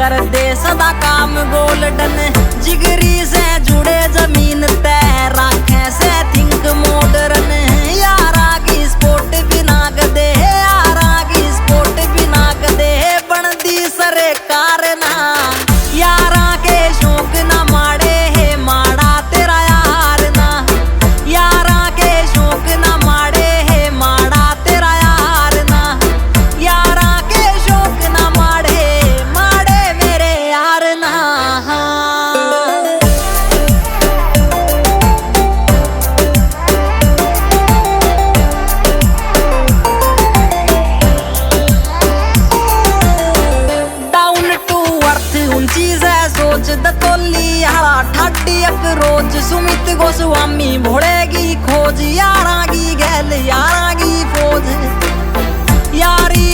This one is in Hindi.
कर दे सदा काम गोल्डन जिगरी से जुड़े जमीन तय राखे से थिंक मॉडर्न यारा की स्पोर्ट बिना गदे यारा की स्पोर्ट बिना गदे बनदी सरकार ना यारा के शौक ना माड़े है माड़ा तेरा यार ना यारा के शौक ना माड़े है माड़ा तेरा यार ना यारा के शौक ना माड़े माड़े मेरे यार ना सोच दतोली यारा ठाडी एक रोज सुमित गोस्वामी भोड़ेगी खोज यारा की गैल यारा की फौज यारी